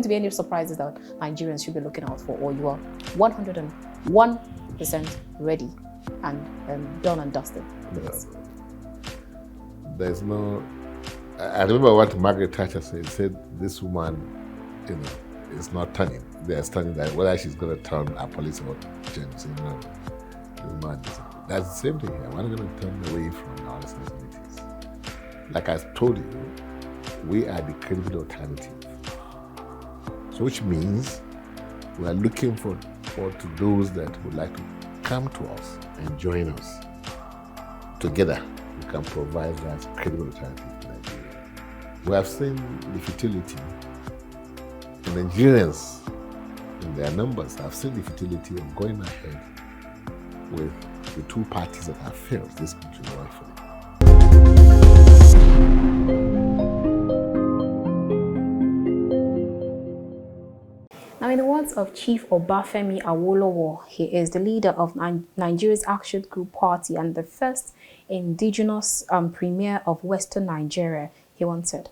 to be any surprises that Nigerians should be looking out for, or you are 101% ready and done and dusted? Yes. There's no. I remember what Margaret Thatcher said. Said this woman, is not turning. They are studying that whether she's going to turn a police or James. That's the same thing here. We're not going to turn away from our responsibilities. Like I told you, we are the credible alternative. So which means we are looking for to those that would like to come to us and join us. Together, we can provide that credible alternative to Nigeria. We have seen the futility. The Nigerians, in their numbers, have seen the futility of going ahead with the two parties that have failed this country rightfully. Now, in the words of Chief Obafemi Awolowo, he is the leader of Nigeria's Action Group Party and the first indigenous premier of Western Nigeria. He once said,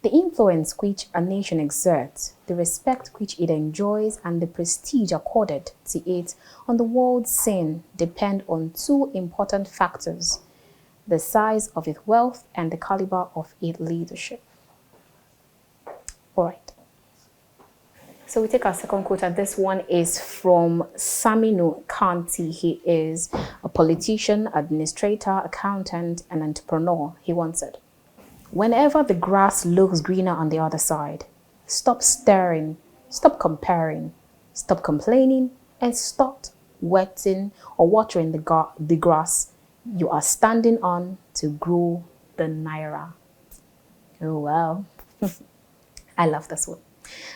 "The influence which a nation exerts, the respect which it enjoys, and the prestige accorded to it on the world scene depend on two important factors: the size of its wealth and the caliber of its leadership." All right. So we take our second quote, and this one is from Saminu Kanti. He is a politician, administrator, accountant, and entrepreneur. He once said, "Whenever the grass looks greener on the other side, stop staring, stop comparing, stop complaining, and stop wetting or watering the grass you are standing on to grow the naira." Oh, wow. I love this one.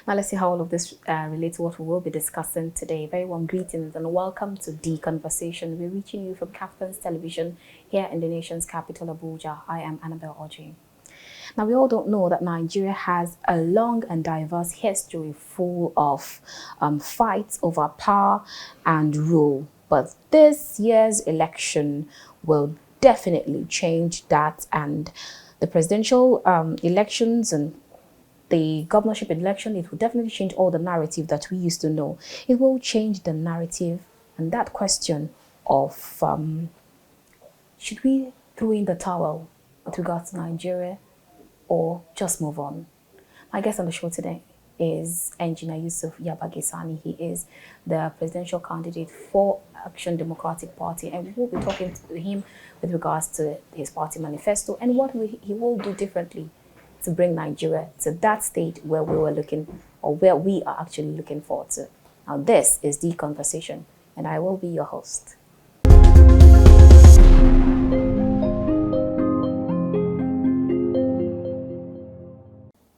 Now let's see how all of this relates to what we will be discussing today. Very warm greetings and welcome to The Conversation. We're reaching you from Captain's Television here in the nation's capital, Abuja. I am Annabelle Oji. Now, we all don't know that Nigeria has a long and diverse history full of fights over power and rule. But this year's election will definitely change that, and the presidential elections and the governorship election, it will definitely change all the narrative that we used to know. It will change the narrative and that question of should we throw in the towel with regards to Nigeria or just move on? My guest on the show today is Engineer Yusuf Yabagi Sani. He is the presidential candidate for Action Democratic Party, and we will be talking to him with regards to his party manifesto and what he will do differently to bring Nigeria to that state where we were looking, or where we are actually looking forward to. Now, this is The Conversation, and I will be your host.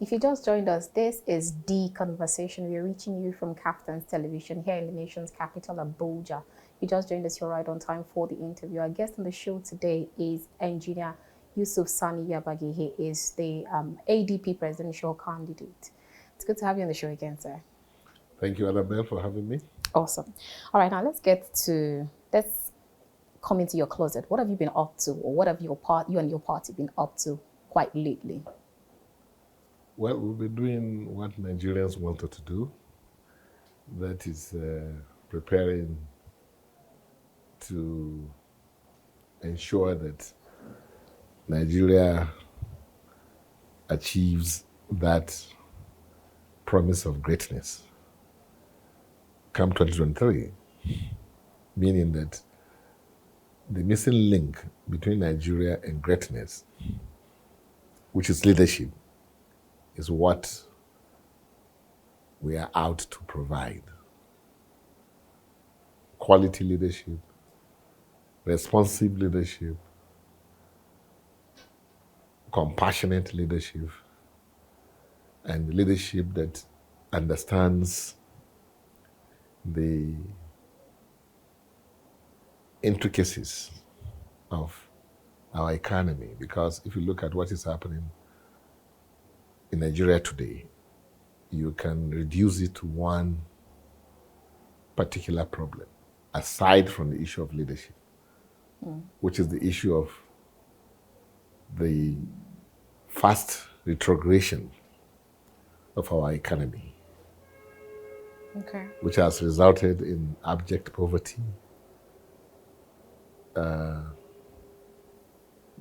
If you just joined us, this is The Conversation. We are reaching you from Captain's Television here in the nation's capital, Abuja. If you just joined us, you're right on time for the interview. Our guest on the show today is Engineer Yusuf Sani Yabagi. He is the ADP presidential candidate. It's good to have you on the show again, sir. Thank you, Annabelle, for having me. Awesome. All right, now let's come into your closet. What have you been up to, or what have you and your party been up to quite lately? Well, we've been doing what Nigerians wanted to do. That is preparing to ensure that Nigeria achieves that promise of greatness come 2023, meaning that the missing link between Nigeria and greatness, which is leadership, is what we are out to provide. Quality leadership, responsive leadership, compassionate leadership, and leadership that understands the intricacies of our economy. Because if you look at what is happening in Nigeria today, you can reduce it to one particular problem, aside from the issue of leadership, which is the issue of the fast retrogression of our economy. Okay. which has resulted in abject poverty. The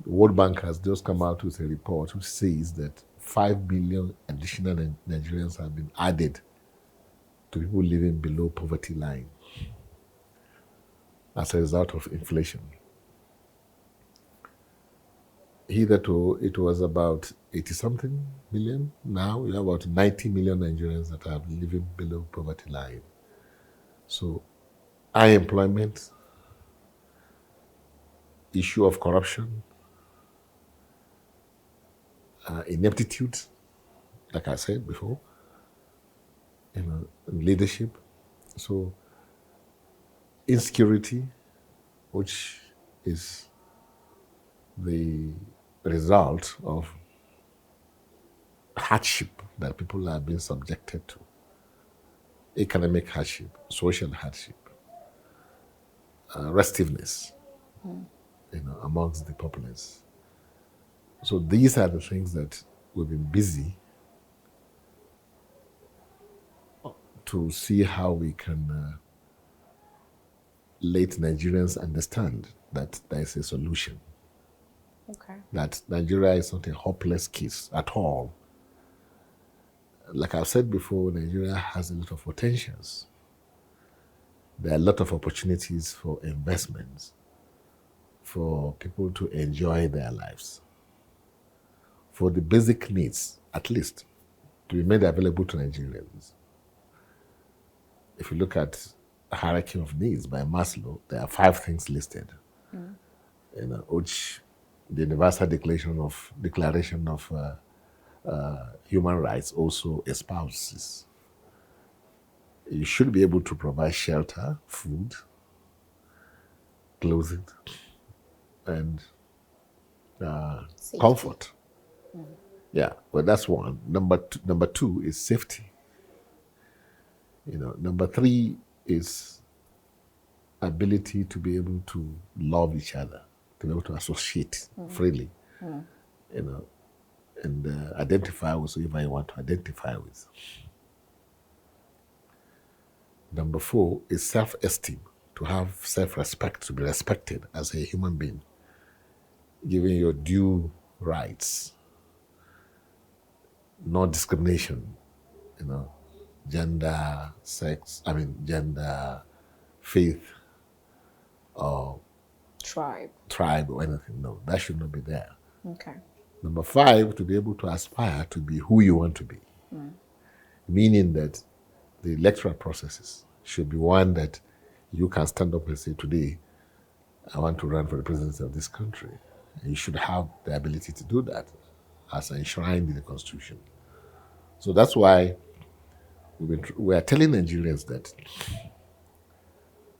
World Bank has just come out with a report which says that 5 million additional Nigerians have been added to people living below poverty line as a result of inflation. Hitherto, it was about 80-something million. Now we have about 90 million Nigerians that are living below poverty line. So, high employment, issue of corruption, ineptitude, like I said before, leadership. So, insecurity, which is the result of hardship that people are being subjected to. Economic hardship, social hardship, restiveness, amongst the populace. So these are the things that we've been busy to see how we can let Nigerians understand that there is a solution. Okay. That Nigeria is not a hopeless case at all. Like I've said before, Nigeria has a lot of potentials. There are a lot of opportunities for investments, for people to enjoy their lives, for the basic needs, at least, to be made available to Nigerians. If you look at a hierarchy of needs by Maslow, there are 5 things listed, which the Universal Declaration of Human Rights also espouses. You should be able to provide shelter, food, clothing, and comfort. Yeah, well, that's one. Number two is safety. Number 3 is ability to be able to love each other, to be able to associate freely, and identify with whoever you want to identify with. Number 4 is self-esteem, to have self-respect, to be respected as a human being, giving your due rights, no discrimination, gender, gender, faith, or tribe or anything. No, that should not be there. Okay. Number 5, to be able to aspire to be who you want to be. Meaning that the electoral processes should be one that you can stand up and say, today, I want to run for the presidency of this country. And you should have the ability to do that as enshrined in the Constitution. So that's why we are telling Nigerians that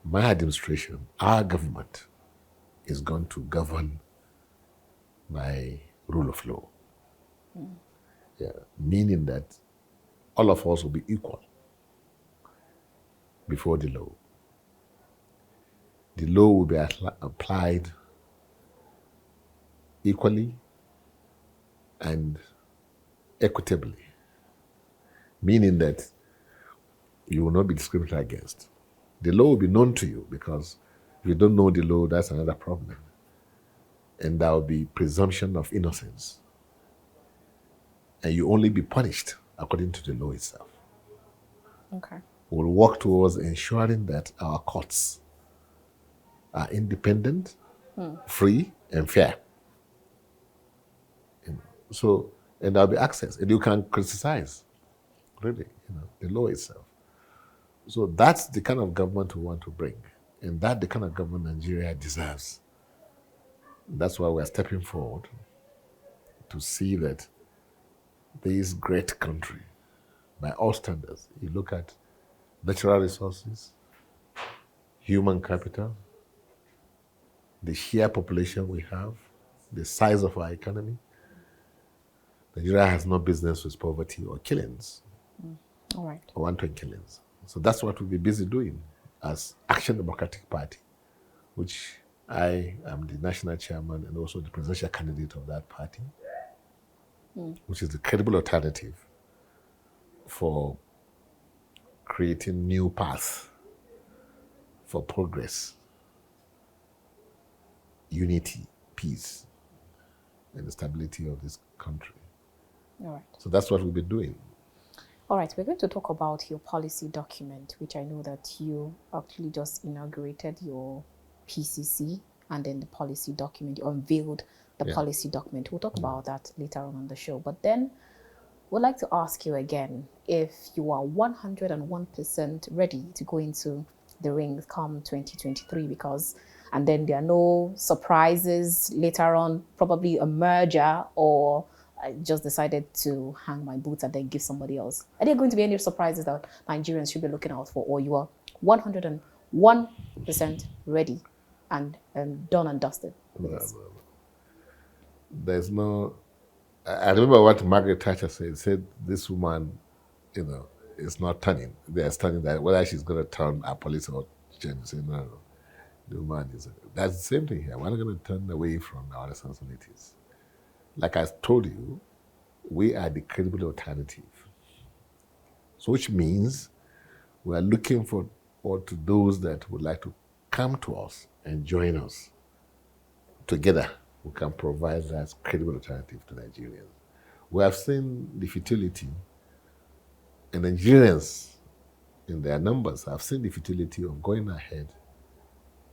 my administration, our government, is going to govern by rule of law. Yeah, meaning that all of us will be equal before the law. The law will be applied equally and equitably, meaning that you will not be discriminated against. The law will be known to you, because if you don't know the law, that's another problem. And there will be presumption of innocence. And you only be punished according to the law itself. Okay. We'll work towards ensuring that our courts are independent, free, and fair. So, and there'll be access, and you can criticize, really, the law itself. So that's the kind of government we want to bring, and that's the kind of government Nigeria deserves. That's why we're stepping forward to see that this great country, by all standards, you look at natural resources, human capital, the sheer population we have, the size of our economy, Nigeria has no business with poverty or killings. All right. Or wanton killings. So that's what we'll be busy doing as Action Democratic Party, which I am the national chairman and also the presidential candidate of that party, which is the credible alternative for creating new paths for progress, unity, peace, and the stability of this country. All right. So that's what we've been doing. All right, we're going to talk about your policy document, which I know that you actually just inaugurated your PCC and then the policy document. You unveiled the policy document. We'll talk about that later on the show. But then we'd like to ask you again if you are 101% ready to go into the ring come 2023, because and then there are no surprises later on, probably a merger, or I just decided to hang my boots and then give somebody else. Are there going to be any surprises that Nigerians should be looking out for, or you are 101% ready and done and dusted? There's no. I remember what Margaret Thatcher said this woman, is not turning. They are studying that whether she's going to turn our police or change. Say, no. The woman is. That's the same thing here. We're not going to turn away from our responsibilities. Like I told you, we are the credible alternative. So which means we are looking for to those that would like to come to us and join us. Together, we can provide that credible alternative to Nigerians. We have seen the futility, and Nigerians, in their numbers, have seen the futility of going ahead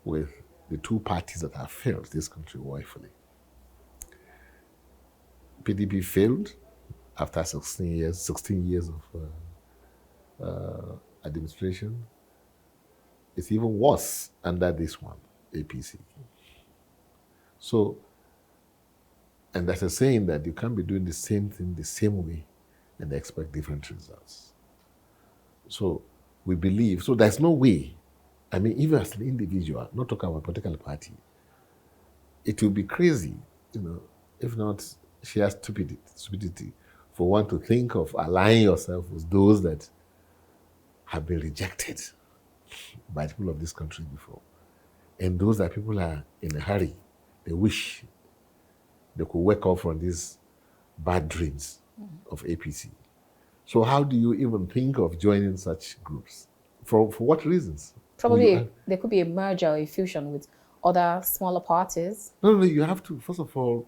with the two parties that have failed this country woefully. PDP failed after 16 years of administration. It's even worse under this one, APC. So, and that's a saying that you can't be doing the same thing the same way and expect different results. So we believe, so there's no way, I mean, even as an individual, not talking about a political party, it will be crazy, if not sheer stupidity for one to think of aligning yourself with those that have been rejected by the people of this country before. And those that people are in a hurry, they wish they could wake up from these bad dreams of APC. So how do you even think of joining such groups? For what reasons? Probably there could be a merger or a fusion with other smaller parties. No, you have to, first of all,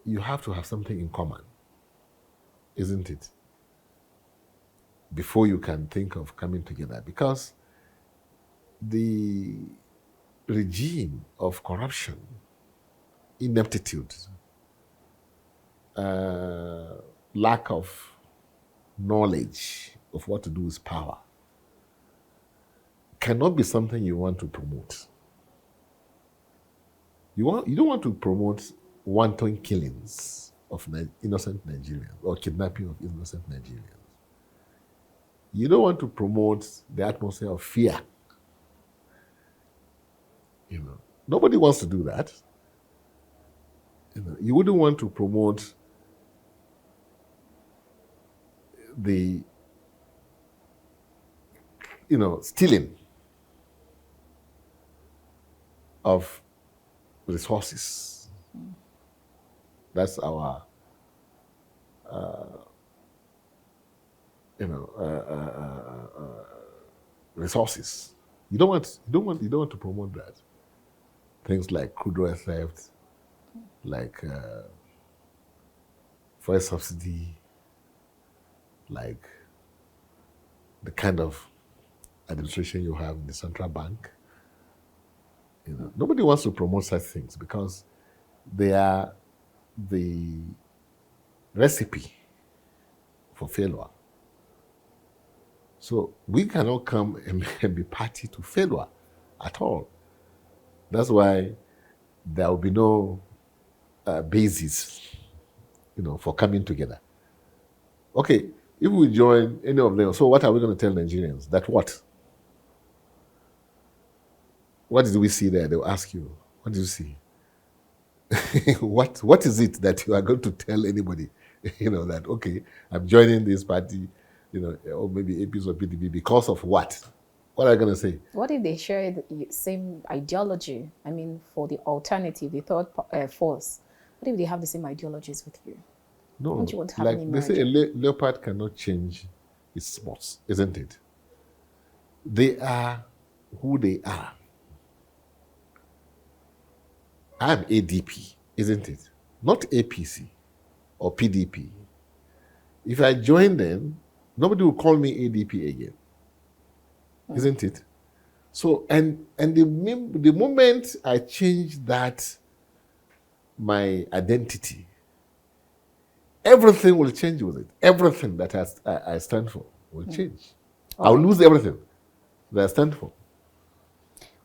you have to have something in common, isn't it? Before you can think of coming together. Because the regime of corruption, ineptitude, lack of knowledge of what to do with power cannot be something you want to promote. You don't want to promote wanton killings of innocent Nigerians or kidnapping of innocent Nigerians. You don't want to promote the atmosphere of fear. Nobody wants to do that. You wouldn't want to promote the, stealing of resources. That's our, resources. You don't want to promote that. Things like crude oil theft, like fuel subsidy, like the kind of administration you have in the central bank. Nobody wants to promote such things because they are the recipe for failure. So we cannot come and be party to failure at all. That's why there will be no basis, for coming together. Okay, if we join any of them, so what are we going to tell Nigerians? That what? What did we see there? They'll ask you, what did you see? What is it that you are going to tell anybody? That, okay, I'm joining this party, or maybe APC or PDP because of what? What are you going to say? What if they share the same ideology? I mean, for the alternative, the third force, what if they have the same ideologies with you? No, Don't you want to have like any they say, a leopard cannot change It's sports, isn't it? They are who they are. I'm ADP, isn't it? Not APC or PDP. If I join them, nobody will call me ADP again, isn't it? So, and the moment I change that, my identity, everything will change with it. Everything that I stand for will change. I'll lose everything that I stand for.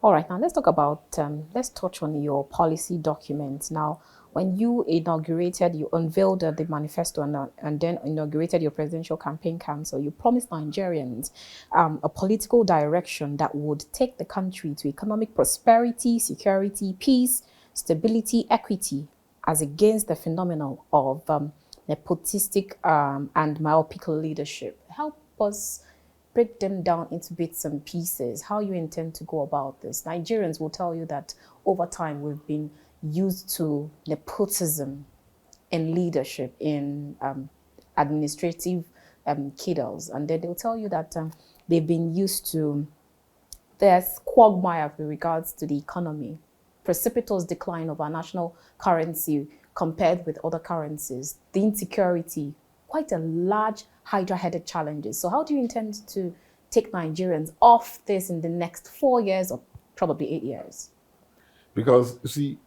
All right, now let's talk about, let's touch on your policy documents. Now, when you inaugurated, you unveiled the manifesto and then inaugurated your presidential campaign council, you promised Nigerians a political direction that would take the country to economic prosperity, security, peace, stability, equity, as against the phenomenon of nepotistic and myopic leadership. Help us break them down into bits and pieces, how you intend to go about this. Nigerians will tell you that over time we've been used to nepotism in leadership, in administrative cadres, and then they'll tell you that they've been used to there's quagmire with regards to the economy, precipitous decline of our national currency compared with other currencies, the insecurity, quite a large hydra-headed challenges. So how do you intend to take Nigerians off this in the next 4 years or probably 8 years? Because, you see,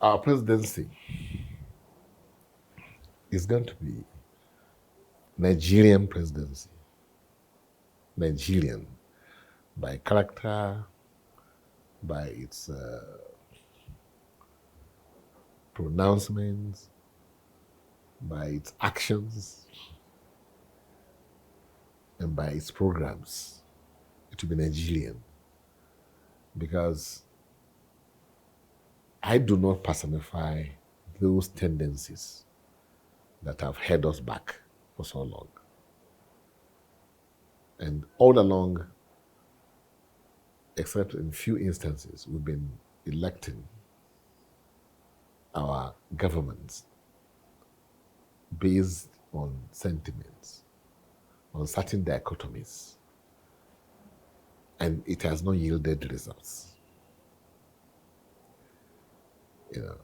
our presidency is going to be Nigerian presidency. Nigerian, by character, by its pronouncements, by its actions, and by its programs. It will be Nigerian. Because I do not personify those tendencies that have held us back for so long. And all along, except in few instances, we've been electing our governments based on sentiments, on certain dichotomies, and it has not yielded results. You know,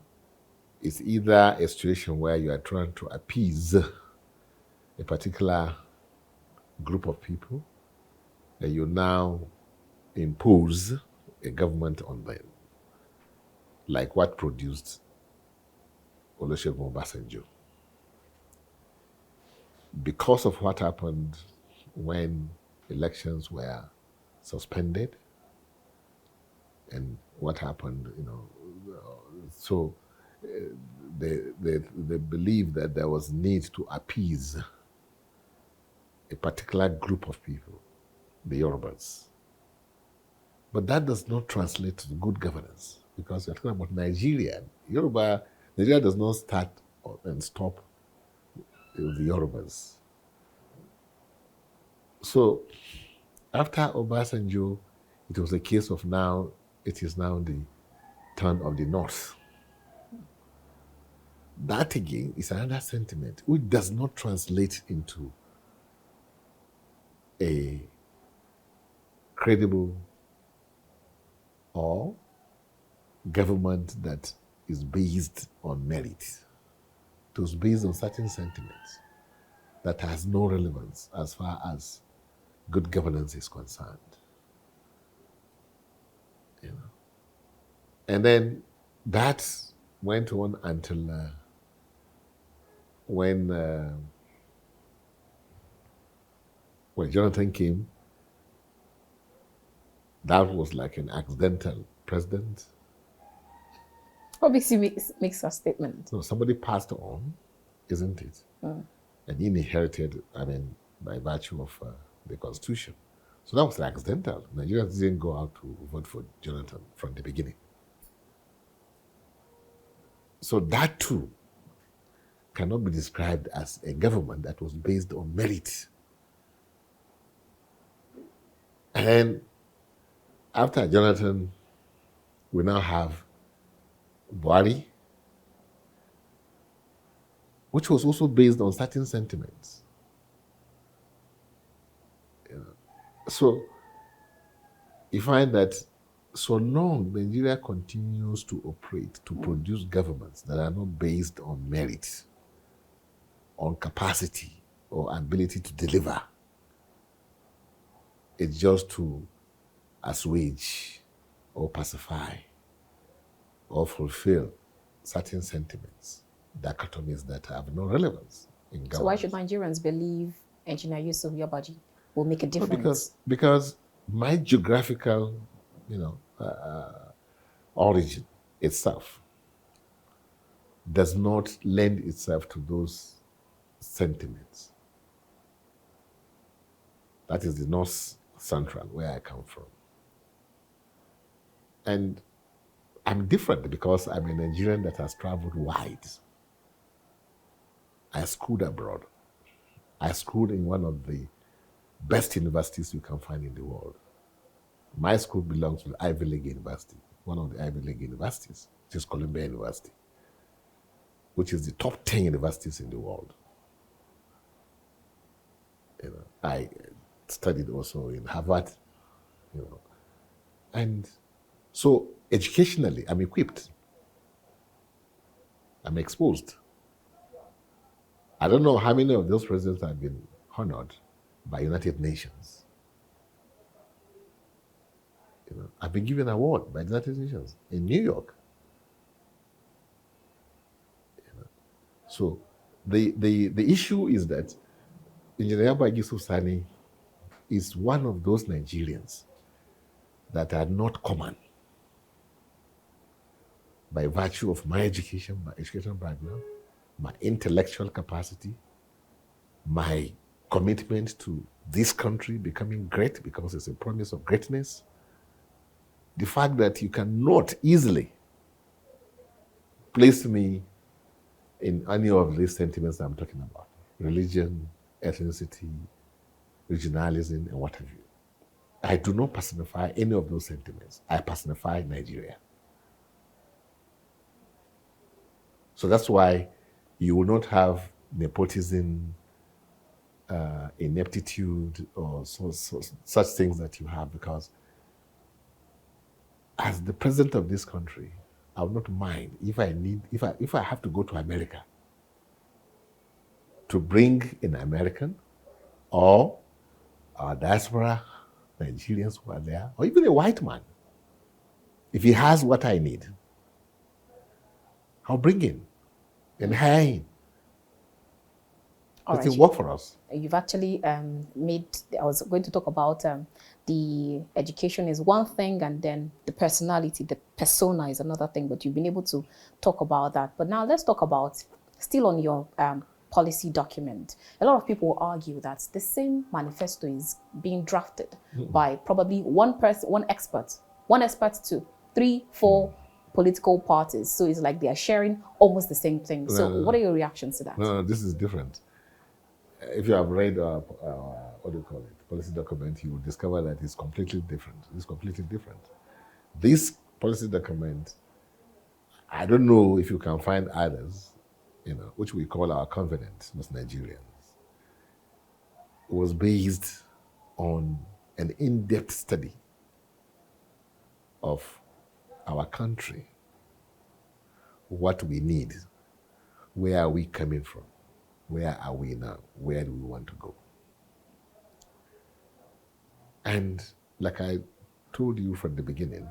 it's either a situation where you are trying to appease a particular group of people, and you now impose a government on them, like what produced Olusegun Obasanjo. Because of what happened when elections were suspended and what happened, you know, so they believed that there was need to appease a particular group of people, the Yorubas. But that does not translate to good governance, because you're talking about Nigeria. Nigeria does not start and stop with the Yorubas. So after Obasanjo, it was a case of it is now the turn of the North. That again is another sentiment which does not translate into a credible or government that is based on merit. It was based on certain sentiments that has no relevance as far as good governance is concerned. You know. And then that went on until when Jonathan came. That was like an accidental president. What makes a statement? So somebody passed on, isn't it? And he inherited, by virtue of the Constitution. So that was accidental. Nigerians didn't go out to vote for Jonathan from the beginning. So that too cannot be described as a government that was based on merit. And after Jonathan, we now have Buhari, which was also based on certain sentiments. So you find that so long Nigeria continues to operate, to produce governments that are not based on merit, on capacity, or ability to deliver, it's just to assuage or pacify or fulfill certain sentiments, dichotomies that have no relevance in So why should governance. Nigerians believe Engineer Yusuf Yabagi will make a No, difference? because my geographical, origin itself does not lend itself to those sentiments. That is the North Central, where I come from. And I'm different because I'm a Nigerian that has traveled wide. I schooled abroad. I schooled in one of the best universities you can find in the world. My school belongs to the Ivy League University, one of the Ivy League universities, which is Columbia University, which is the top 10 universities in the world. I studied also in Harvard, and so educationally, I'm equipped. I'm exposed. I don't know how many of those presidents have been honored by United Nations. I've been given an award by the United Nations in New York. So the issue is that Engineer Yabagi Yusuf Sani is one of those Nigerians that are not common by virtue of my education, my educational background, my intellectual capacity, my commitment to this country becoming great because it's a promise of greatness. The fact that you cannot easily place me in any of these sentiments I'm talking about, religion, ethnicity, regionalism, and what have you. I do not personify any of those sentiments. I personify Nigeria. So that's why you will not have nepotism, ineptitude, or such things that you have, because as the president of this country, I would not mind if I have to go to America to bring an American or our diaspora Nigerians who are there, or even a white man. If he has what I need, I'll bring him and hire him. All Let him right, work for us. you've actually made, I was going to talk about the education is one thing, and then the personality, the persona is another thing, but you've been able to talk about that. But now let's talk about, still on your policy document. A lot of people argue that the same manifesto is being drafted by probably one person, one expert to 3, 4 political parties. So it's like they are sharing almost the same thing. So what are your reactions to that? No, this is different. If you have read what do you call it, policy document, you will discover that it's completely different. It's completely different. This policy document, I don't know if you can find others, which we call our covenant, most Nigerians, was based on an in-depth study of our country, what we need, where are we coming from, where are we now, where do we want to go. And like I told you from the beginning,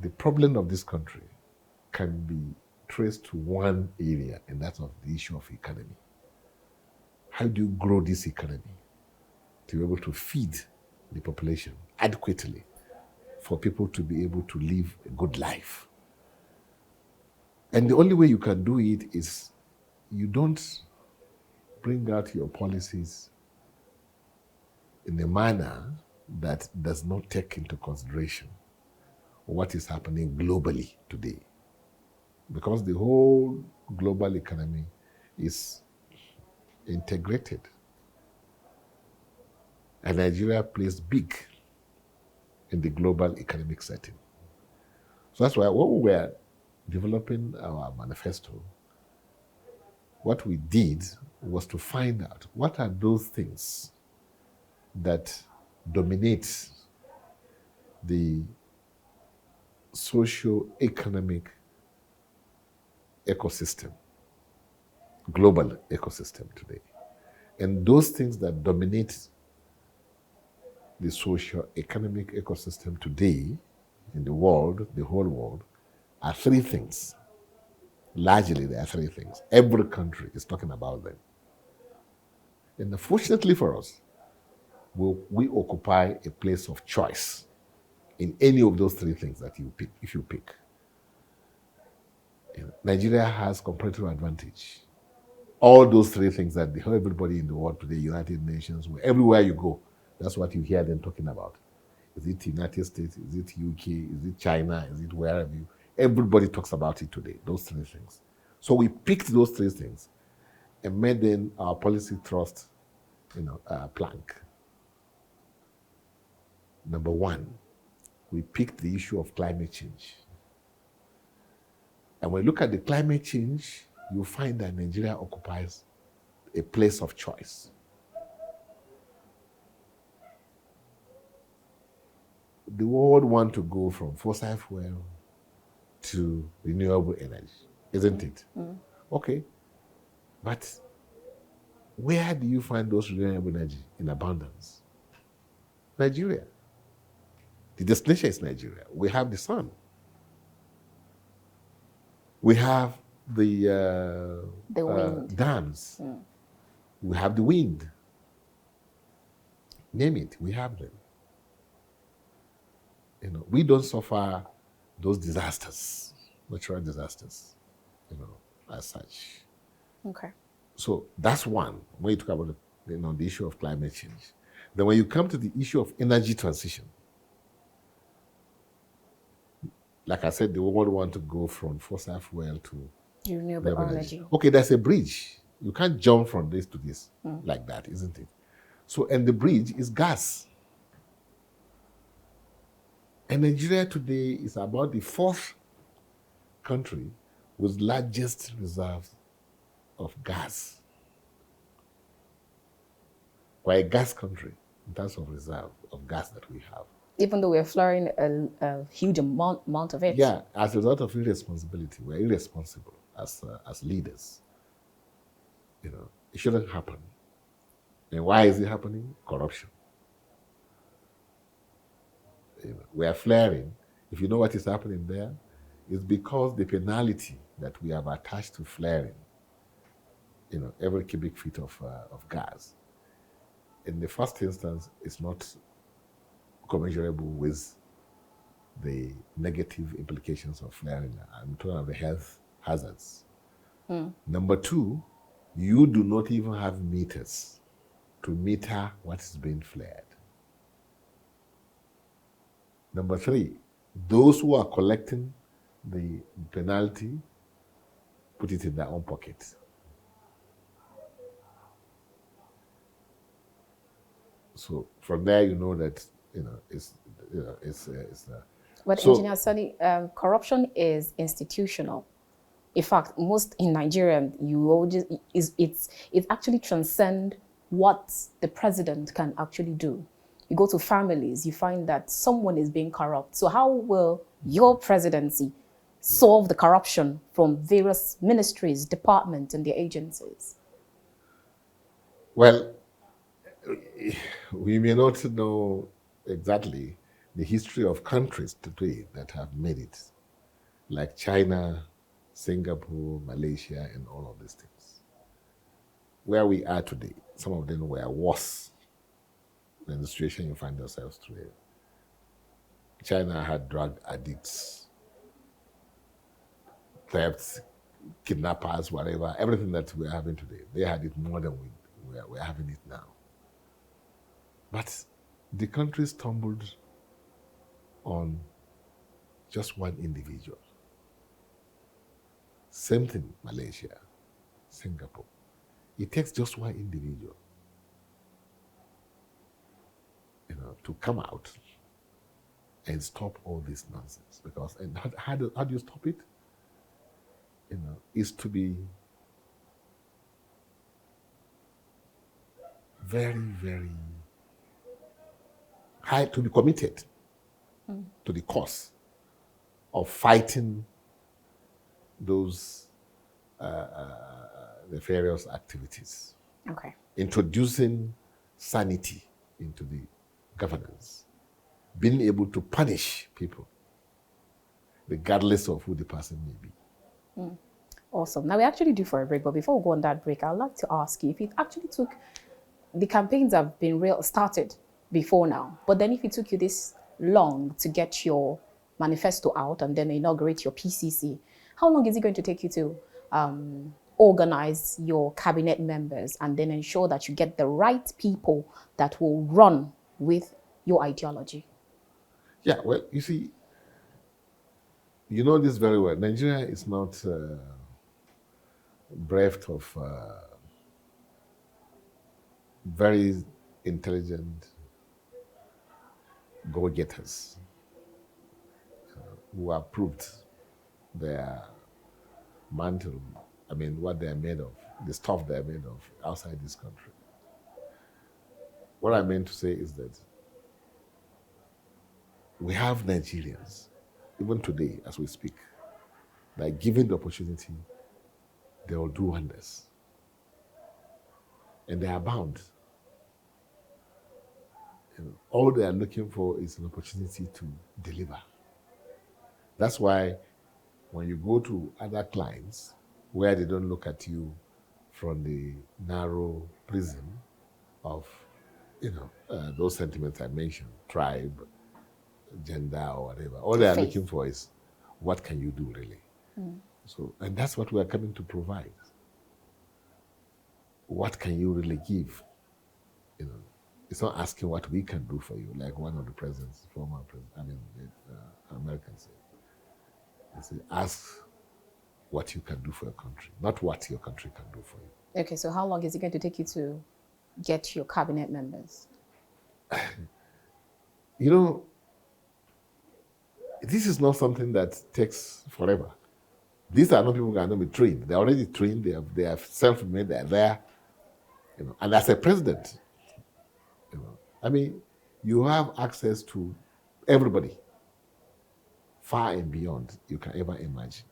the problem of this country can be traced to one area, and that's of the issue of economy. How do you grow this economy to be able to feed the population adequately for people to be able to live a good life? And the only way you can do it is you don't bring out your policies in a manner that does not take into consideration what is happening globally today. Because the whole global economy is integrated. And Nigeria plays big in the global economic setting. So that's why when we were developing our manifesto, what we did was to find out what are those things that dominates the socio-economic ecosystem, global ecosystem today. And those things that dominate the socio-economic ecosystem today in the world, the whole world, are three things. Largely, there are three things. Every country is talking about them. And fortunately for us, we occupy a place of choice in any of those three things that you pick, if you pick. Nigeria has comparative advantage. All those three things that everybody in the world today, United Nations, everywhere you go, that's what you hear them talking about. Is it United States? Is it UK? Is it China? Is it wherever you? Everybody talks about it today, those three things. So we picked those three things and made them our policy thrust, plank. Number one, we picked the issue of climate change. And when you look at the climate change, you find that Nigeria occupies a place of choice. The world wants to go from fossil fuel to renewable energy, isn't it? Okay. But where do you find those renewable energy in abundance? Nigeria. The destination is Nigeria. We have the sun. We have the wind. dams. We have the wind. Name it, we have them. We don't suffer those disasters, natural disasters, as such. Okay. So that's one, when you talk about the issue of climate change. Then when you come to the issue of energy transition, like I said, the world want to go from fossil fuel to renewable energy. Okay, there's a bridge. You can't jump from this to this like that, isn't it? So, and the bridge is gas. And Nigeria today is about the fourth country with largest reserves of gas. We're a gas country in terms of reserve of gas that we have. Even though we're flaring a huge amount of it. Yeah, as a result of irresponsibility, we're irresponsible as leaders. It shouldn't happen. And why is it happening? Corruption. We are flaring. If you know what is happening there, it's because the penalty that we have attached to flaring, every cubic feet of gas, in the first instance, is not commensurable with the negative implications of flaring. I'm talking about the health hazards. Number two, you do not even have meters to meter what is being flared. Number three, those who are collecting the penalty put it in their own pocket. So from there, you know that it's. But so, Engineer Sani, corruption is institutional. In fact, most in Nigeria, it actually transcends what the president can actually do. You go to families, you find that someone is being corrupt. So how will your presidency solve the corruption from various ministries, departments, and their agencies? Well, we may not know exactly the history of countries today that have made it, like China, Singapore, Malaysia, and all of these things. Where we are today, some of them were worse than the situation you find yourselves today. China had drug addicts, thefts, kidnappers, whatever, everything that we're having today. They had it more than we're having it now. But the country stumbled on just one individual. Same thing, Malaysia, Singapore. It takes just one individual, to come out and stop all this nonsense. Because, and how do you stop it? Is to be very, very to be committed to the cause of fighting those nefarious activities. Okay. Introducing sanity into the governance. Being able to punish people, regardless of who the person may be. Awesome. Now we actually due for a break, but before we go on that break, I'd like to ask you if it actually took, the campaigns have been started before now, but then if it took you this long to get your manifesto out and then inaugurate your PCC, how long is it going to take you to organize your cabinet members and then ensure that you get the right people that will run with your ideology? Yeah, well, you see, you know this very well. Nigeria is not bereft of very intelligent go-getters who have proved their mantle, I mean, what they're made of, the stuff they're made of outside this country. What I meant to say is that we have Nigerians, even today as we speak, that given the opportunity, they will do wonders. And they are bound. And all they are looking for is an opportunity to deliver. That's why when you go to other clients where they don't look at you from the narrow prism of, those sentiments I mentioned, tribe, gender, or whatever. All they are looking for is, what can you do really? So, and that's what we are coming to provide. What can you really give? It's not asking what we can do for you, like one of the presidents, former president, Americans say. They say, ask what you can do for your country, not what your country can do for you. Okay, so how long is it going to take you to get your cabinet members? This is not something that takes forever. These are not people who are not be trained. They're already trained. They are self-made. They're there. And as a president, you have access to everybody, far and beyond you can ever imagine.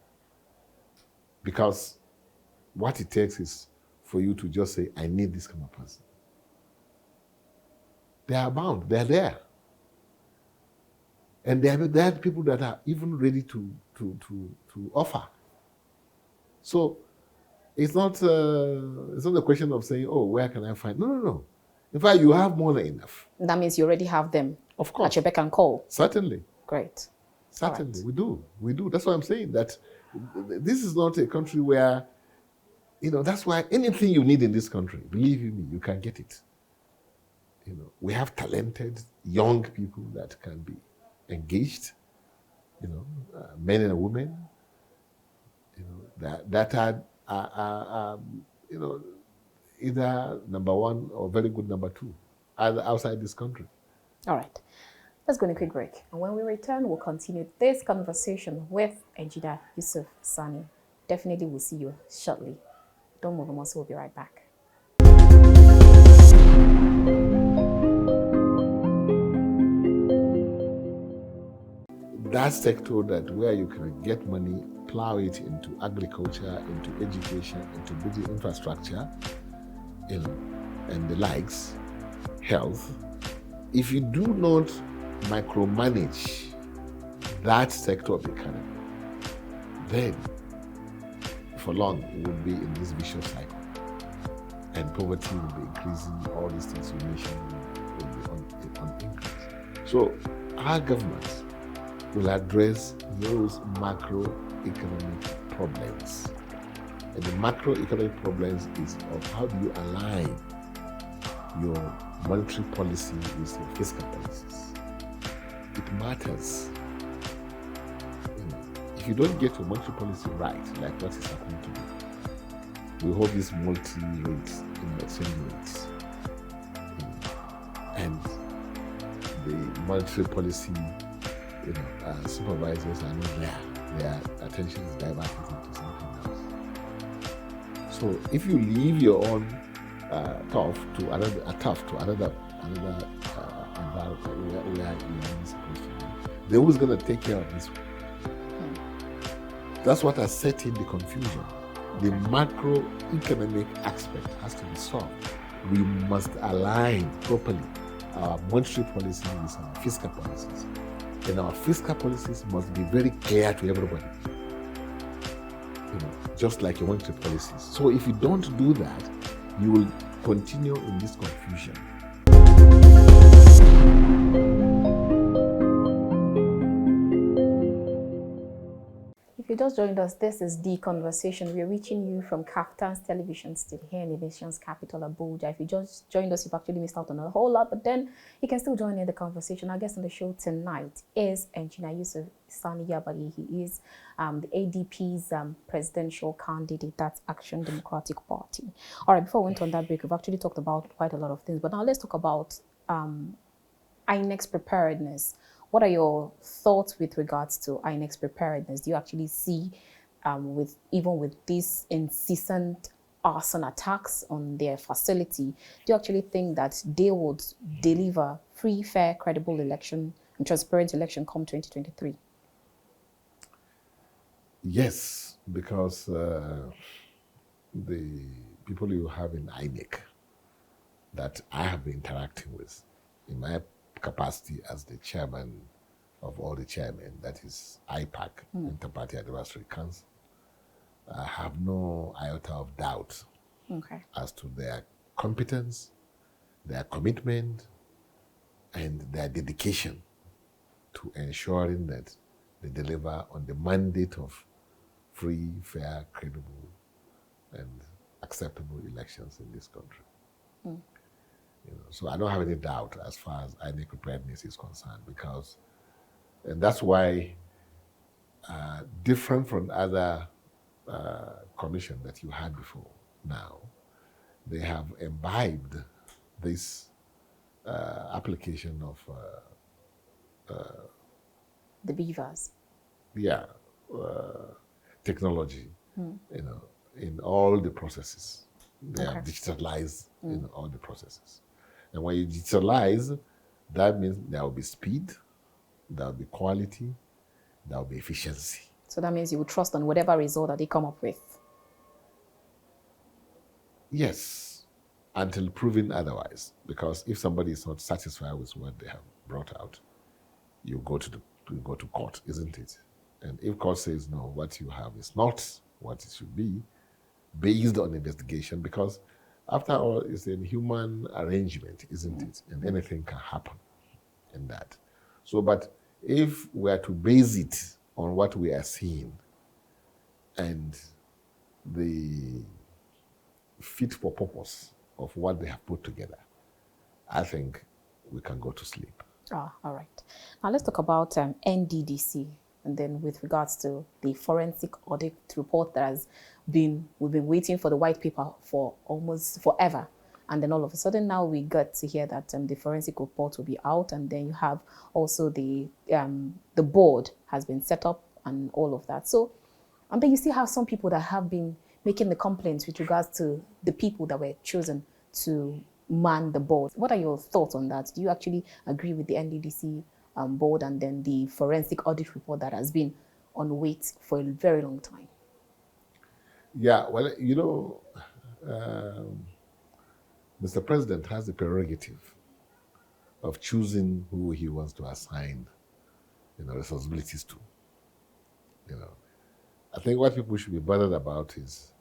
Because what it takes is for you to just say, I need this kind of person. They are bound. They're there. And there are people that are even ready to offer. So it's not a question of saying, oh, where can I find? No. In fact, you have more than enough. That means you already have them, of course, at your beck and call. Certainly. Great. Certainly, right. We do. That's why I'm saying that this is not a country where, that's why anything you need in this country, believe you me, you can get it. We have talented young people that can be engaged, men and women, that are either number one or very good number two, either outside this country. All right. Let's go on a quick break. And when we return, we'll continue this conversation with Engr Yusuf Sani. Definitely we'll see you shortly. Don't move, we'll be right back. That sector where you can get money, plow it into agriculture, into education, into building infrastructure, and the likes, health. If you do not micromanage that sector of the economy, then for long it will be in this vicious cycle. And poverty will be increasing, all these things you mentioned will be on increase. So our governments will address those macroeconomic problems. And the macroeconomic problems is of how do you align your monetary policy with your fiscal policies. It matters. If you don't get your monetary policy right, like what is happening today, we hold these multi-rates in exchange rates. And the monetary policy supervisors are not there. Their attention is diverted into something else. So if you leave your own turf to another environment, where you're supposed to be. They're always going to take care of this. That's what has set in the confusion. The macroeconomic aspect has to be solved. We must align properly our monetary policy with our fiscal policies. And our fiscal policies must be very clear to everybody. Just like your monetary policies. So if you don't do that, you will continue in this confusion. If you just joined us, this is The Conversation. We're reaching you from Kaftan's television studio here in the nation's capital, Abuja. If you just joined us, you've actually missed out on a whole lot, but then you can still join in the conversation. Our guest on the show tonight is Engineer Yusuf Sani Yabagi. He is the ADP's presidential candidate, that's Action Democratic Party. All right, before we went on that break, we've actually talked about quite a lot of things, but now let's talk about INEC's preparedness. What are your thoughts with regards to INEC's preparedness? Do you actually see, even with these incessant arson attacks on their facility, do you actually think that they would deliver free, fair, credible election and transparent election come 2023? Yes, because the people you have in INEC that I have been interacting with in my capacity as the chairman of all the chairmen, that is IPAC, Inter-Party Advisory Council, I have no iota of doubt as to their competence, their commitment, and their dedication to ensuring that they deliver on the mandate of free, fair, credible, and acceptable elections in this country. So I don't have any doubt as far as INEC preparedness is concerned, because, and that's why, different from other commission that you had before now, they have imbibed this application of the beavers. Technology, in all the processes. They have digitalized in all the processes. And when you digitalize, that means there will be speed, there will be quality, there will be efficiency. So that means you will trust on whatever result that they come up with? Yes, until proven otherwise. Because if somebody is not satisfied with what they have brought out, you go to court, isn't it? And if court says, no, what you have is not what it should be, based on investigation, because after all, it's a human arrangement, isn't it? And anything can happen in that. So, but if we are to base it on what we are seeing and the fit for purpose of what they have put together, I think we can go to sleep. All right. Now let's talk about NDDC. And then with regards to the forensic audit report that we've been waiting for the white paper for almost forever. And then all of a sudden now we got to hear that the forensic report will be out. And then you have also the board has been set up and all of that. So, and then you still have some people that have been making the complaints with regards to the people that were chosen to man the board. What are your thoughts on that? Do you actually agree with the NDDC board and then the forensic audit report that has been on wait for a very long time? Yeah, well, Mr. President has the prerogative of choosing who he wants to assign, responsibilities to. I think what people should be bothered about is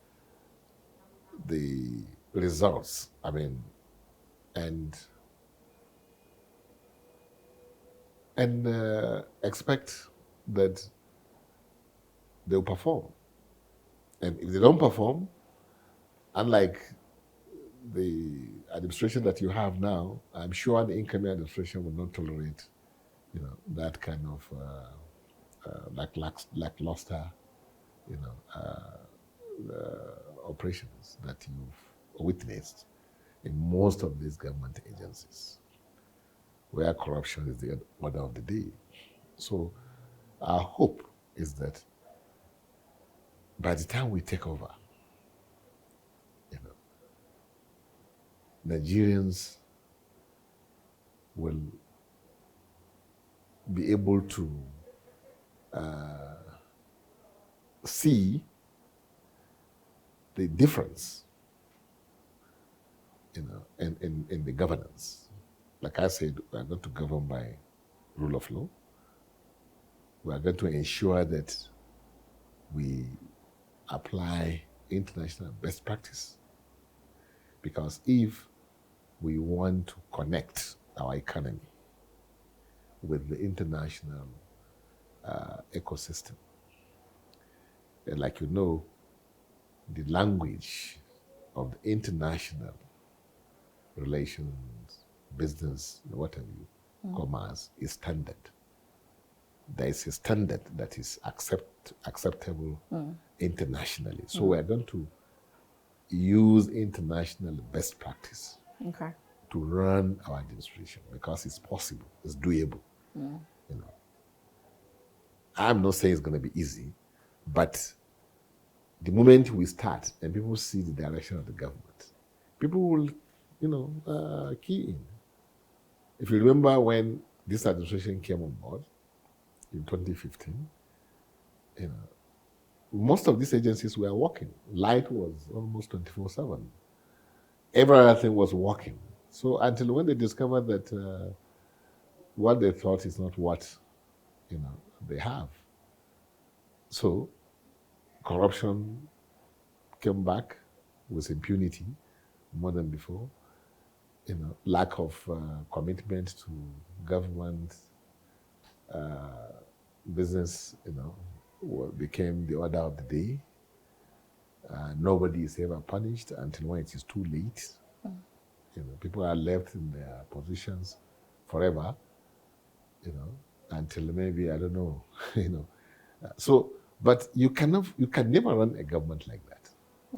the results. And expect that they'll perform. And if they don't perform, unlike the administration that you have now, I'm sure the incoming administration will not tolerate, that kind of lackluster, operations that you've witnessed in most of these government agencies, where corruption is the order of the day. So our hope is that by the time we take over, Nigerians will be able to see the difference, in the governance. Like I said, we are going to govern by rule of law. We are going to ensure that we apply international best practice. Because if we want to connect our economy with the international ecosystem, and like you know, the language of the international relations, business, whatever commerce is standard. There is a standard that is acceptable internationally. So we are going to use international best practice to run our administration because it's possible, it's doable. I'm not saying it's going to be easy, but the moment we start and people see the direction of the government, people will, key in. If you remember when this administration came on board in 2015, most of these agencies were working. Light was almost 24/7. Every other thing was working. So until when they discovered that what they thought is not what, they have. So corruption came back with impunity more than before. Lack of commitment to government, business, became the order of the day. Nobody is ever punished until when it is too late. People are left in their positions forever, until maybe, I don't know, So, but you can never run a government like that.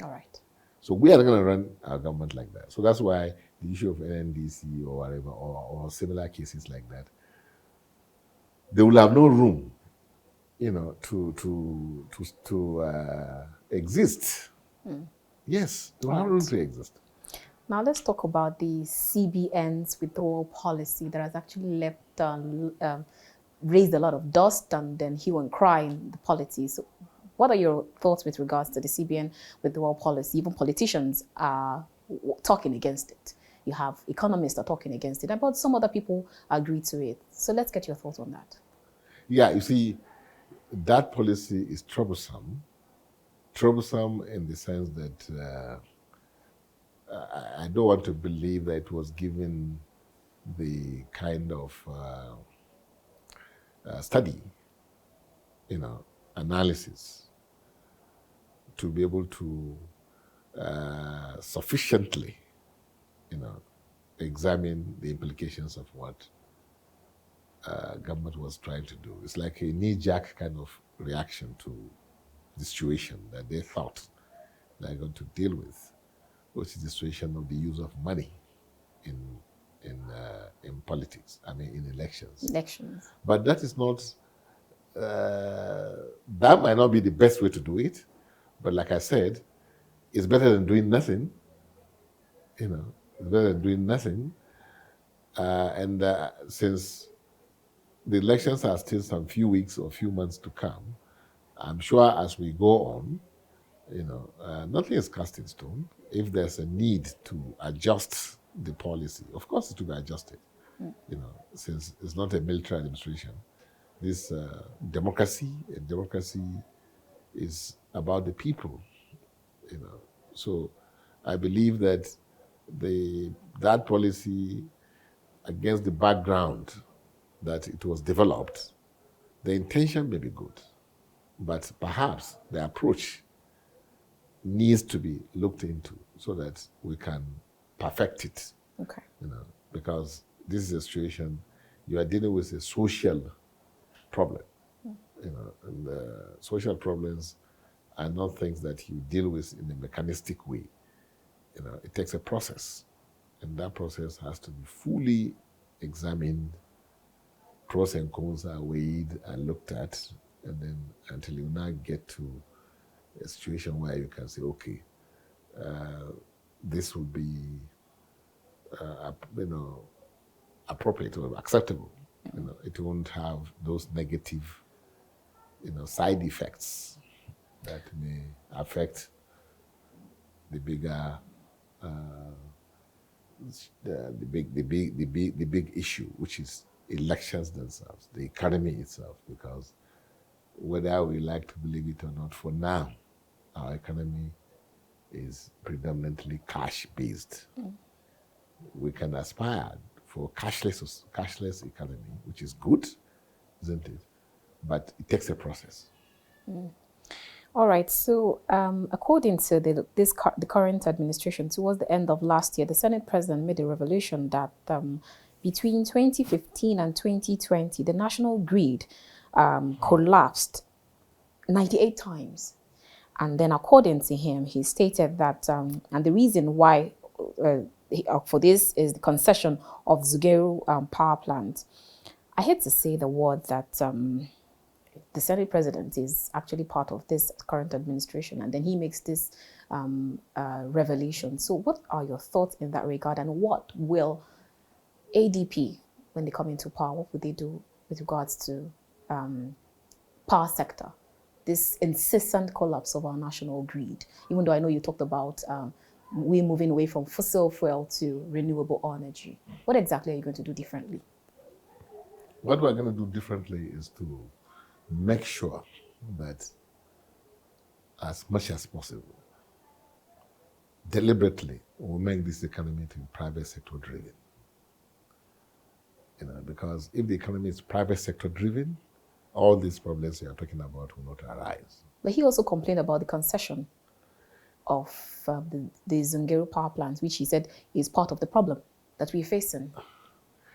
All right. So we are going to run our government like that. So that's why the issue of NNDC or whatever, or similar cases like that, they will have no room, to exist. Yes, they will have room to exist. Now let's talk about the CBN's withdrawal policy that has actually raised a lot of dust and then hue and cry in the politics. So what are your thoughts with regards to the CBN withdrawal policy? Even politicians are talking against it. You have economists are talking against it, but some other people agree to it. So let's get your thoughts on that. Yeah, you see, that policy is troublesome. Troublesome in the sense that I don't want to believe that it was given the kind of study, analysis to be able to sufficiently, examine the implications of what government was trying to do. It's like a knee-jerk kind of reaction to the situation that they thought they're going to deal with, which is the situation of the use of money in politics. I mean, in elections. But that is not. That might not be the best way to do it. But like I said, it's better than doing nothing. It's better than doing nothing. And since the elections are still some few weeks or few months to come, I'm sure as we go on, nothing is cast in stone. If there's a need to adjust the policy, of course it will be adjusted. Since it's not a military administration, this democracy is about the people. So I believe that that policy, against the background that it was developed, the intention may be good, but perhaps the approach needs to be looked into so that we can perfect it. Okay. Because this is a situation, you are dealing with a social problem. And social problems are not things that you deal with in a mechanistic way. It takes a process, and that process has to be fully examined. Pros and cons are weighed and looked at, and then until you now get to a situation where you can say, okay, this would be, appropriate or acceptable You know, it won't have those negative, side effects that may affect the bigger, the big issue, which is elections themselves, the economy itself. Because whether we like to believe it or not, for now, our economy is predominantly cash-based. We can aspire for cashless economy, which is good, isn't it? But it takes a process. All right. So, according to the current administration, towards the end of last year, the Senate President made a revelation that between 2015 and 2020, the national grid collapsed 98 times. And then, according to him, he stated that, and the reason why for this is the concession of Zugeru power plant. I hate to say the word that the Senate President is actually part of this current administration, and then he makes this revelation. So what are your thoughts in that regard, and what will ADP, when they come into power, what would they do with regards to power sector, this incessant collapse of our national grid? Even though I know you talked about we're moving away from fossil fuel to renewable energy. What exactly are you going to do differently? What we're going to do differently is to make sure that as much as possible, deliberately, we'll make this economy to be private sector driven. Because if the economy is private sector driven, all these problems you are talking about will not arise. But he also complained about the concession of the Zungeru power plant, which he said is part of the problem that we're facing.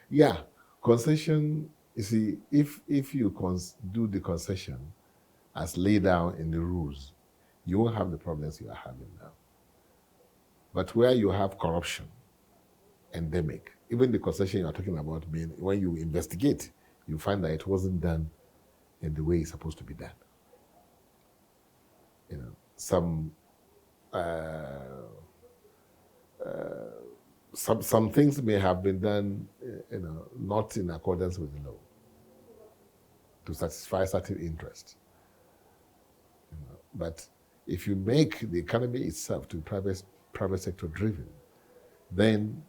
Yeah, concession, you see, if you do the concession as laid down in the rules, you won't have the problems you are having now. But where you have corruption endemic, even the concession you are talking about, when you investigate, you find that it wasn't done in the way it's supposed to be done. Some things may have been done, not in accordance with the law to satisfy certain interest. But if you make the economy itself to private sector driven, then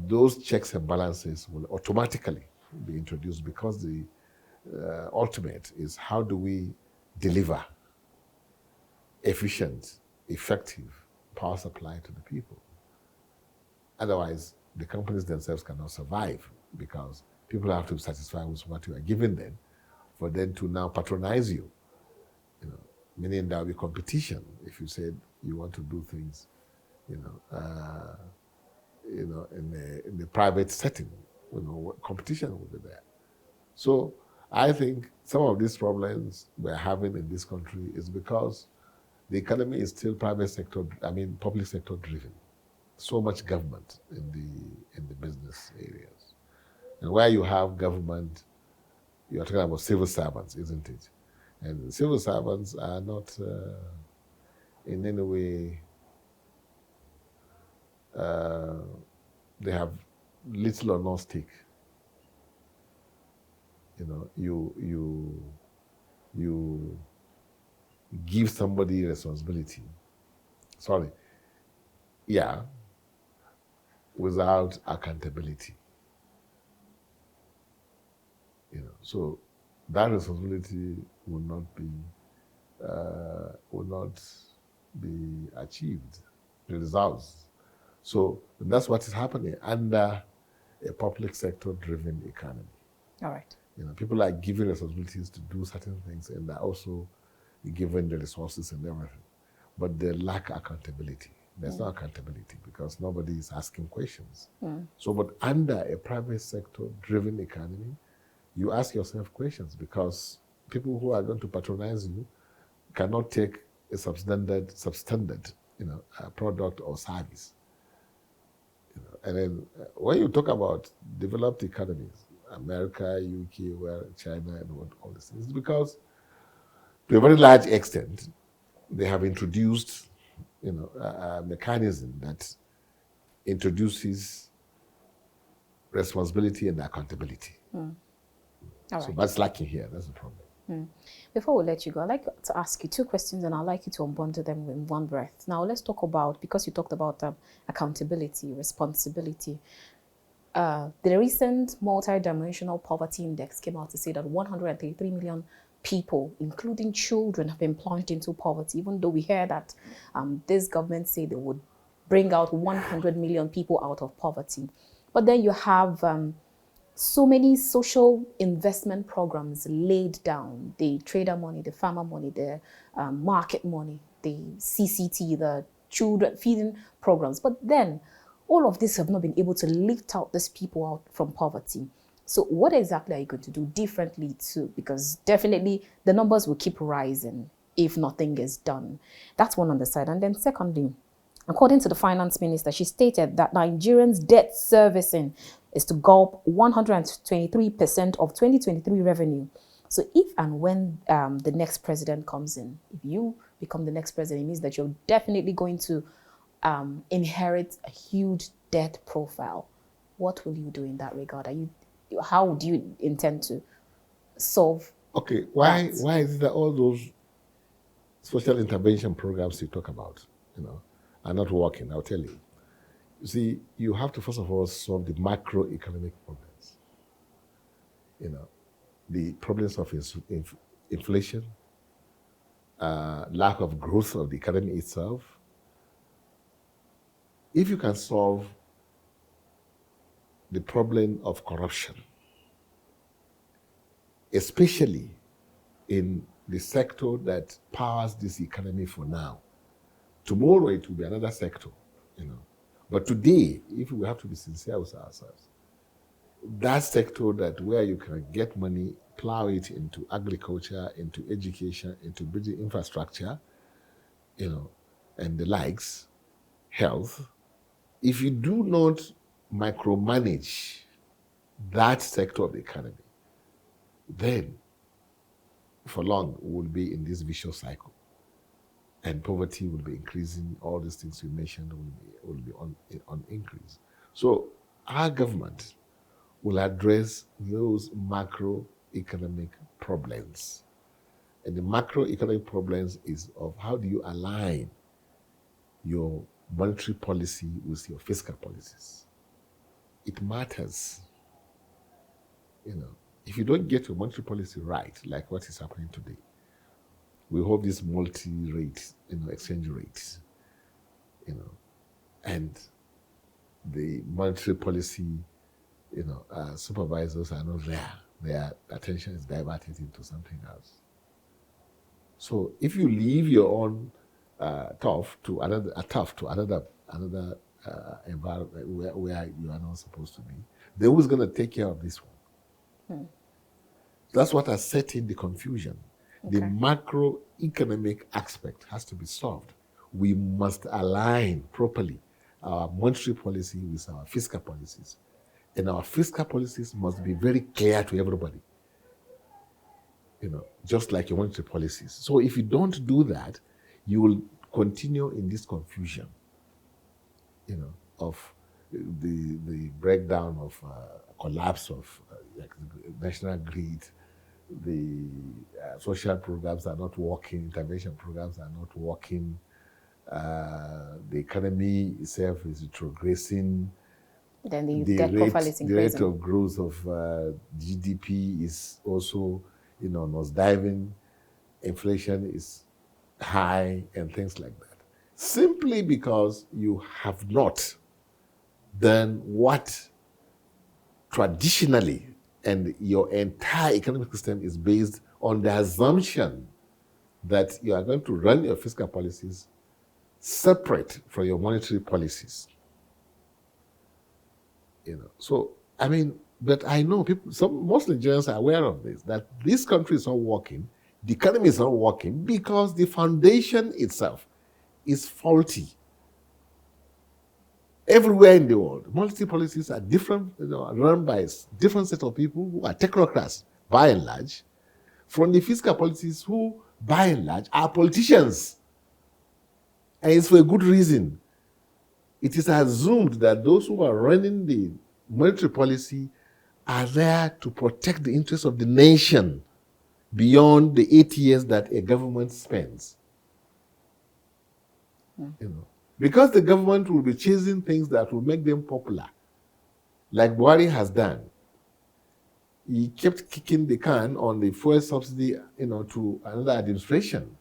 those checks and balances will automatically be introduced, because the ultimate is how do we deliver efficient, effective power supply to the people. Otherwise, the companies themselves cannot survive, because people have to be satisfied with what you are giving them for them to now patronize you. Meaning there will be competition if you said you want to do things, in the private setting. Competition will be there. So I think some of these problems we're having in this country is because the economy is still public sector driven. So much government in the business areas. And where you have government, you are talking about civil servants, isn't it? And civil servants are not in any way, they have little or no stake. You give somebody responsibility. Without accountability. So that responsibility will not be achieved, the results. So that's what is happening under a public sector driven economy. All right. People are given responsibilities to do certain things, and they're also given the resources and everything, but they lack accountability. There's no accountability because nobody is asking questions. So, but under a private sector driven economy, you ask yourself questions, because people who are going to patronize you cannot take a substandard, product or service. And then when you talk about developed economies, America, UK, China, and all these things, it's because to a very large extent, they have introduced a mechanism that introduces responsibility and accountability. All So right. that's lacking here. That's the problem. Before we let you go, I'd like to ask you two questions and I'd like you to unbundle them in one breath. Now, let's talk about, because you talked about accountability, responsibility. The recent multi-dimensional poverty index came out to say that 133 million people, including children, have been plunged into poverty, even though we hear that this government say they would bring out 100 million people out of poverty. But then you have so many social investment programs laid down, the trader money, the farmer money, the market money, the CCT, the children feeding programs. But then all of this have not been able to lift out these people out from poverty. So what exactly are you going to do differently too? Because definitely the numbers will keep rising if nothing is done. That's one on the side. And then secondly, according to the finance minister, she stated that Nigerians' debt servicing is to gulp 123% of 2023 revenue. So if and when the next president comes in, if you become the next president, it means that you're definitely going to inherit a huge debt profile. What will you do in that regard? How do you intend to solve? Okay, why is it that all those social intervention programs you talk about, are not working? I'll tell you. You see, you have to first of all solve the macroeconomic problems. The problems of inflation, lack of growth of the economy itself. If you can solve the problem of corruption, especially in the sector that powers this economy for now, tomorrow it will be another sector, But today, if we have to be sincere with ourselves, that sector that where you can get money, plow it into agriculture, into education, into building infrastructure, and the likes, health, if you do not micromanage that sector of the economy, then for long we'll be in this vicious cycle. And poverty will be increasing. All these things you mentioned will be on increase. So our government will address those macroeconomic problems. And the macroeconomic problems is of how do you align your monetary policy with your fiscal policies. It matters. If you don't get your monetary policy right, like what is happening today, we hold these multi-rate, exchange rates, and the monetary policy, supervisors are not there. Their attention is diverted into something else. So if you leave your own turf to another environment where you are not supposed to be, then who's going to take care of this one? That's what has set in the confusion. Okay. The macroeconomic aspect has to be solved. We must align properly our monetary policy with our fiscal policies. And our fiscal policies must be very clear to everybody, just like your monetary policies. So if you don't do that, you will continue in this confusion, of the breakdown of collapse of like the national grid. The social programs are not working, intervention programs are not working, the economy itself is retrogressing. Then the debt profile is increasing. The rate of growth of GDP is also, nosediving. Inflation is high and things like that. Simply because you have not done what traditionally, and your entire economic system is based on the assumption that you are going to run your fiscal policies separate from your monetary policies. So, but I know most Nigerians are aware of this, that this country is not working, the economy is not working because the foundation itself is faulty. Everywhere in the world, monetary policies are different, run by a different set of people who are technocrats, by and large, from the fiscal policies who, by and large, are politicians. And it's for a good reason. It is assumed that those who are running the monetary policy are there to protect the interests of the nation beyond the 8 years that a government spends. Because the government will be chasing things that will make them popular, like Buhari has done. He kept kicking the can on the fuel subsidy, to another administration,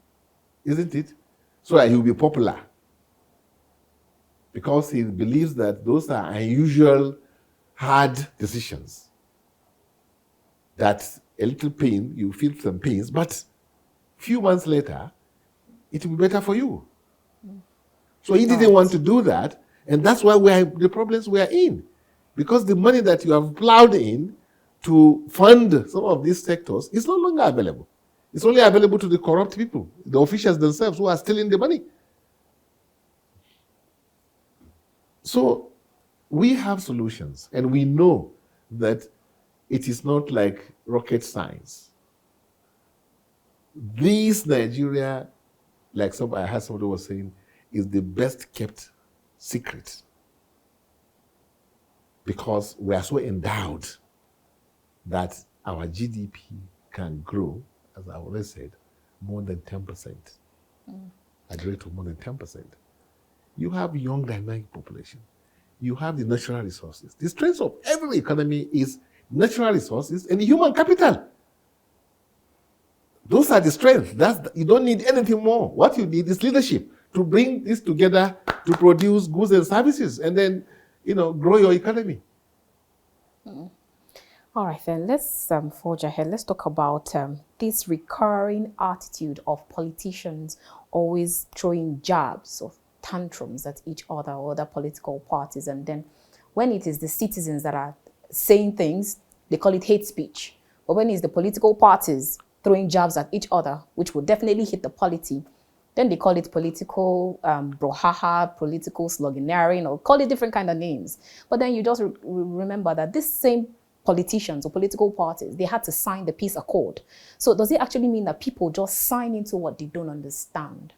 isn't it? So that he will be popular. Because he believes that those are unusual, hard decisions. That a little pain, you feel some pains, but few months later, it will be better for you. So he didn't want to do that, and that's why the problems we are in. Because the money that you have plowed in to fund some of these sectors is no longer available. It's only available to the corrupt people, the officials themselves who are stealing the money. So we have solutions, and we know that it is not like rocket science. This Nigeria, like I heard somebody was saying, is the best kept secret because we are so endowed that our GDP can grow, as I already said, more than 10%. At the rate of more than 10%. You have young dynamic population. You have the natural resources. The strength of every economy is natural resources and human capital. Those are the strengths. You don't need anything more. What you need is leadership to bring this together to produce goods and services and then, grow your economy. All right, then let's forge ahead. Let's talk about this recurring attitude of politicians always throwing jabs or tantrums at each other or other political parties. And then when it is the citizens that are saying things, they call it hate speech. But when it's the political parties throwing jabs at each other, which will definitely hit the polity, then they call it political brouhaha, political sloganeering, or call it different kind of names. But then you just remember that this same politicians or political parties, they had to sign the peace accord. So does it actually mean that people just sign into what they don't understand?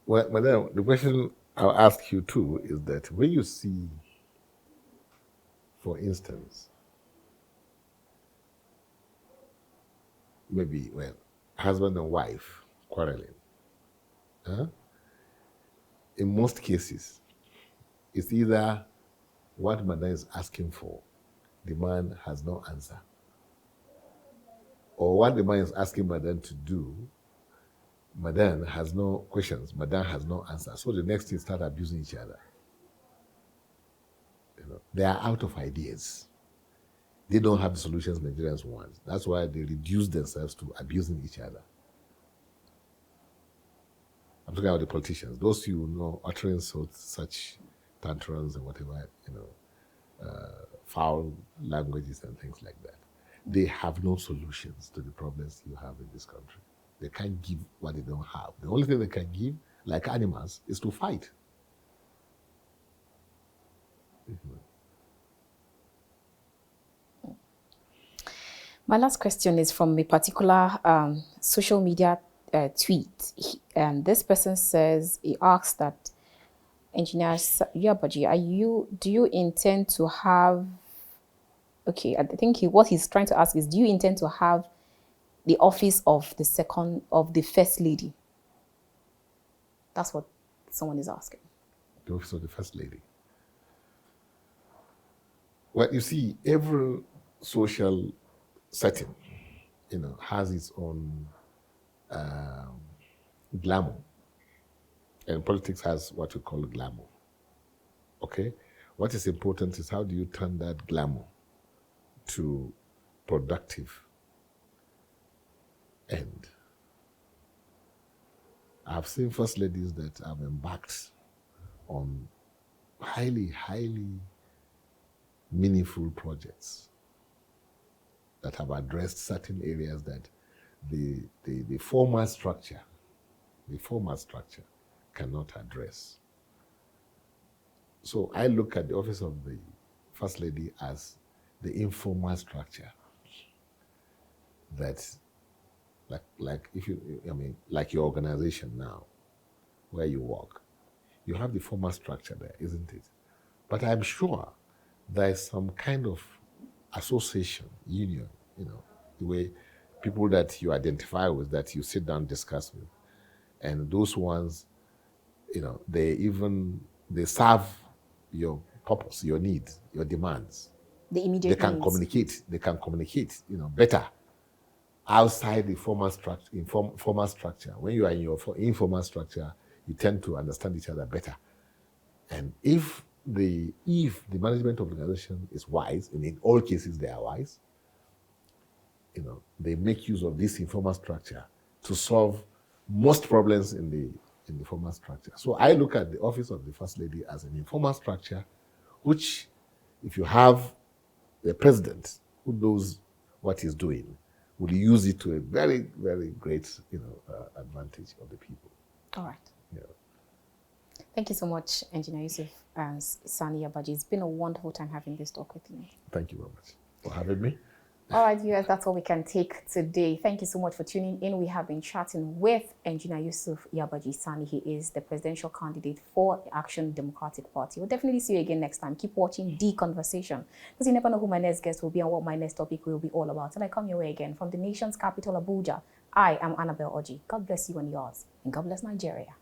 Well, madam, the question I'll ask you too is that when you see, for instance, maybe, husband and wife quarreling, in most cases, it's either what madam is asking for, the man has no answer. Or what the man is asking madam to do, madam has no questions, madam has no answer. So the next thing start abusing each other. They are out of ideas. They don't have the solutions Nigerians want. That's why they reduce themselves to abusing each other. I'm talking about the politicians. Those uttering such tantrums and whatever, foul languages and things like that. They have no solutions to the problems you have in this country. They can't give what they don't have. The only thing they can give, like animals, is to fight. My last question is from a particular social media tweet. And this person says, he asks that, Engineer Yabagi, do you intend to have, I think what he's trying to ask is, do you intend to have the office of the First Lady? That's what someone is asking. The office of the First Lady. Well, you see, every social setting, has its own glamour. And politics has what we call glamour. Okay? What is important is how do you turn that glamour to productive end. I've seen first ladies that have embarked on highly, highly meaningful projects that have addressed certain areas that the formal structure cannot address. So I look at the office of the First Lady as the informal structure that, like your organization now, where you work, you have the formal structure there, isn't it? But I'm sure there is some kind of association, union, the way people that you identify with, that you sit down and discuss with. And those ones, they serve your purpose, your needs, your demands. The immediate They can needs. communicate. They can communicate, better outside the formal structure. When you are in your informal structure, you tend to understand each other better. And if the management of the organization is wise, and in all cases they are wise, they make use of this informal structure to solve most problems in the formal structure. So I look at the office of the First Lady as an informal structure, which, if you have the president who knows what he's doing, will use it to a very, very great, advantage of the people. All right. Yeah. Thank you so much, Engineer Yusuf Sani Yabagi. It's been a wonderful time having this talk with you. Thank you very much for having me. All right, viewers, that's all we can take today. Thank you so much for tuning in. We have been chatting with Engineer Yusuf Yabagi Sani. He is the presidential candidate for the Action Democratic Party. We'll definitely see you again next time. Keep watching The Conversation, because you never know who my next guest will be and what my next topic will be all about. And I come your way again from the nation's capital, Abuja. I am Annabelle Oji. God bless you and yours, and God bless Nigeria.